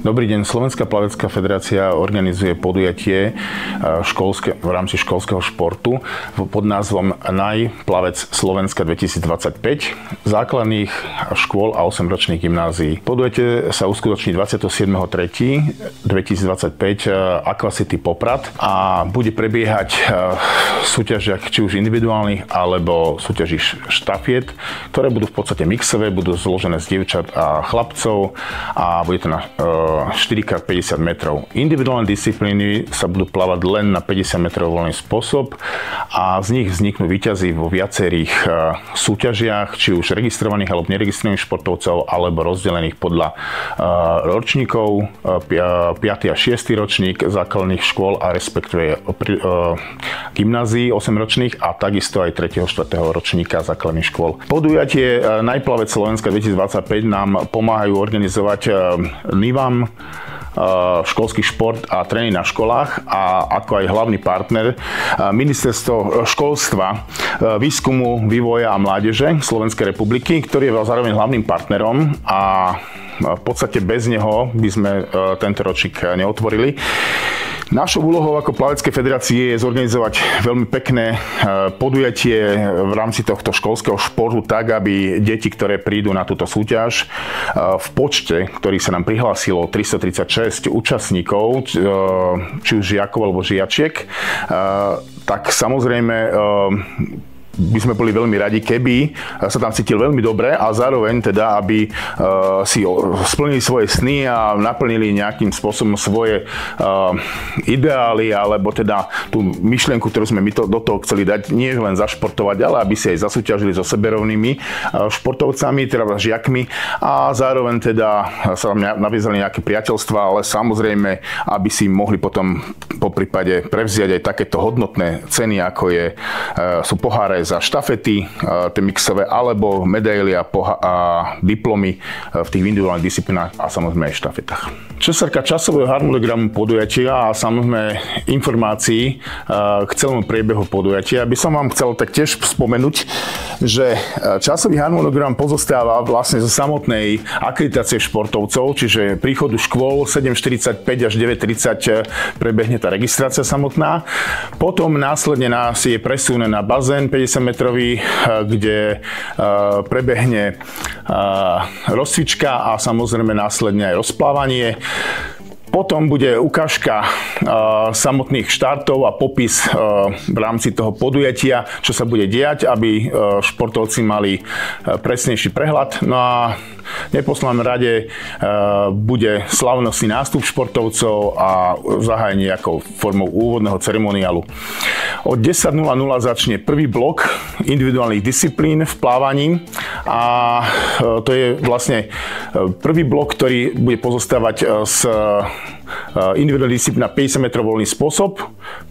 Dobrý deň. Slovenská plavecká federácia organizuje podujatie v rámci školského športu pod názvom Najplavec Slovenska 2025 základných škôl a 8-ročných gymnázií. Podujatie sa uskutoční 27.3.2025 Aquacity Poprad a bude prebiehať v súťažiach či už individuálnych alebo súťaží štafiet, ktoré budú v podstate mixové, budú zložené z dievčat a chlapcov a bude to na 4x50 metrov. Individuálne disciplíny sa budú plávať len na 50 metrov voľný spôsob a z nich vzniknú víťazi vo viacerých súťažiach, či už registrovaných alebo neregistrovaných športovcov, alebo rozdelených podľa ročníkov, 5. a 6. ročník základných škôl a respektíve gymnázií 8-ročných a takisto aj 3. a 4. ročníka základných škôl. Podujatie Najplavec Slovenska 2025 nám pomáhajú organizovať NIVAM, školský šport a tréning na školách a ako aj hlavný partner Ministerstvo školstva, výskumu, vývoja a mládeže Slovenskej republiky, ktorý je zároveň hlavným partnerom a v podstate bez neho by sme tento ročník neotvorili. Našou úlohou ako Plaveckej federácie je zorganizovať veľmi pekné podujatie v rámci tohto školského športu tak, aby deti, ktoré prídu na túto súťaž v počte, ktorý sa nám prihlásilo 336 účastníkov, či už žiakov alebo žiačiek, tak samozrejme by sme boli veľmi radi, keby sa tam cítil veľmi dobre a zároveň teda, aby si splnili svoje sny a naplnili nejakým spôsobom svoje ideály, alebo teda tú myšlienku, ktorú sme my do toho chceli dať, nie len zašportovať, ale aby si aj zasúťažili so seberovnými športovcami, teda žiakmi a zároveň teda sa naviazali nejaké priateľstva, ale samozrejme, aby si mohli potom poprípade prevziať aj takéto hodnotné ceny, ako sú poháre za štafety, tie mixové, alebo medaily a diplomy v tých individuálnych disciplinách a samozrejme aj štafetách. Čo sa týka časového harmonogramu podujatia a samozrejme informácií k celému priebehu podujatia, by som vám chcel tak tiež spomenúť, že časový harmonogram pozostáva vlastne zo samotnej akreditácie športovcov, čiže príchodu škôl 7:45 až 9:30 prebehne tá registrácia samotná. Potom následne nás je presuné na bazén 50-metrový, kde prebehne rozcvička a samozrejme následne aj rozplávanie. Potom bude ukážka samotných štartov a popis v rámci toho podujatia, čo sa bude diať, aby športovci mali presnejší prehľad. No a v neposlednom rade bude slávnostný nástup športovcov a zahájenie ako formou úvodného ceremoniálu. Od 10:00 začne prvý blok individuálnych disciplín v plávaní a to je vlastne prvý blok, ktorý bude pozostávať z individuálna disciplína 50 metrov voľný spôsob.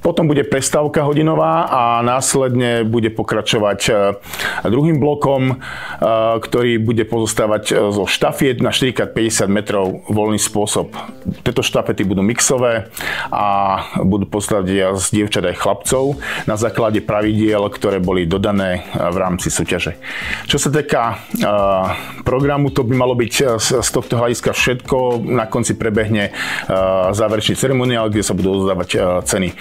Potom bude prestávka hodinová a následne bude pokračovať druhým blokom, ktorý bude pozostávať zo štafiet na 4x50 metrov voľný spôsob. Tieto štafety budú mixové a budú pozostávať z dievčat aj chlapcov na základe pravidiel, ktoré boli dodané v rámci súťaže. Čo sa týka programu, to by malo byť z tohto hľadiska všetko. Na konci prebehne záverečný ceremoniál, kde sa budú odozdávať ceny.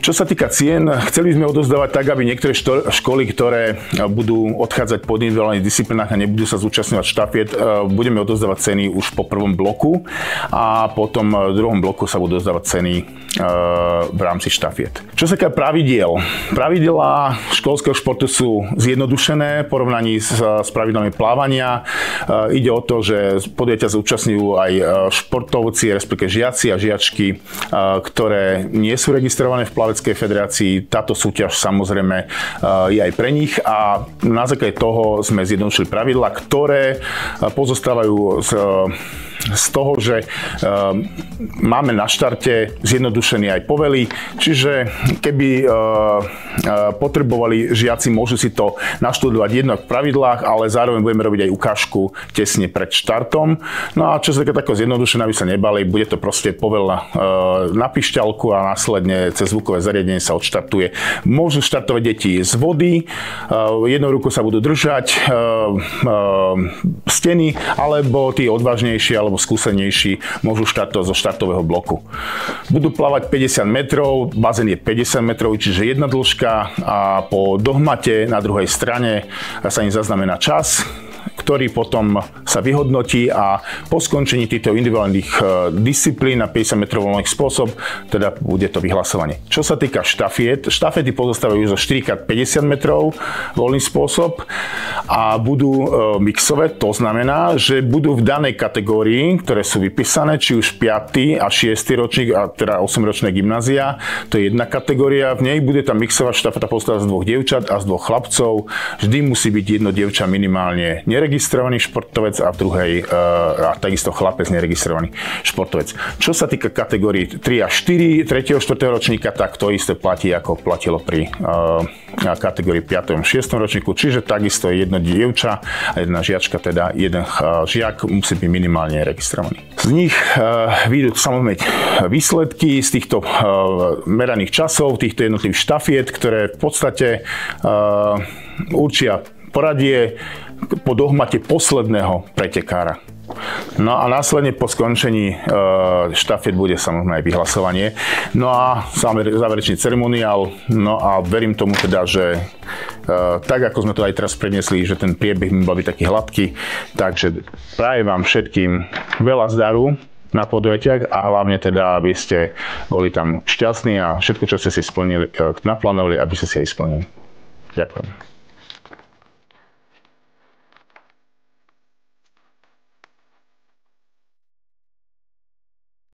Čo sa týka cien, chceli sme odozdávať tak, aby niektoré školy, ktoré budú odchádzať po individuálnych disciplinách a nebudú sa zúčastňovať štafiet, budeme odozdávať ceny už po prvom bloku a potom v druhom bloku sa budú odozdávať ceny v rámci štafiet. Čo sa týka pravidiel. Pravidlá školského športu sú zjednodušené v porovnaní s pravidlami plávania. Ide o to, že podujatia zúčastňujú aj športovci, respektíve žiaci a žiačky, ktoré nie sú registrované v Plaveckej federácii. Táto súťaž samozrejme je aj pre nich a na základe toho sme zjednodušili pravidlá, ktoré pozostávajú z toho, že máme na štarte zjednodušený aj povely, čiže keby potrebovali žiaci, môžu si to naštudovať jednak v pravidlách, ale zároveň budeme robiť aj ukážku tesne pred štartom. No a čo sa také zjednodušené, aby sa nebali, bude to proste povel na pišťalku a následne cez zvukové zariadenie sa odštartuje. Môžu štartovať deti z vody, jednou rukou sa budú držať steny, alebo tí odvážnejší alebo skúsenejší môžu štartovať zo štartového bloku. Budú plávať 50 metrov, bazén je 50 metrov, čiže jedna dĺžka a po dohmate na druhej strane sa im zaznamená čas, ktorý potom sa vyhodnotí a po skončení týchto individuálnych disciplín na 50 metrov voľných spôsob, teda bude to vyhlasovanie. Čo sa týka štafet, štafety pozostávajú zo 4x50 metrov voľný spôsob a budú mixové, to znamená, že budú v danej kategórii, ktoré sú vypísané, či už 5. a 6. ročník, a teda 8-ročné gymnázia, to je jedna kategória, v nej bude tá mixová štafeta pozostávať z 2 dievčat a z 2 chlapcov, vždy musí byť jedno dievča minimálne neregistrovaný športovec a v druhej a takisto chlapec neregistrovaný športovec. Čo sa týka kategórií 3 a 4, 3. a 4. ročníka, tak to isté platí, ako platilo pri kategórii 5. a 6. ročníku, čiže takisto jedno dievča a jedna žiačka, teda jeden žiak musí byť minimálne registrovaný. Z nich vyjdú samozrejme výsledky z týchto meraných časov, týchto jednotlivých štafiet, ktoré v podstate určia poradie po dohmate posledného pretekára. No a následne po skončení štafet bude samozrejme aj vyhlasovanie. No a záverečný ceremoniál. No a verím tomu teda, že tak ako sme to aj teraz prednesli, že ten priebeh by mal byť taký hladký. Takže prajem vám všetkým veľa zdaru na podujatiach a hlavne teda, aby ste boli tam šťastní a všetko, čo ste si splnili, naplánovali, aby ste si aj splnili. Ďakujem.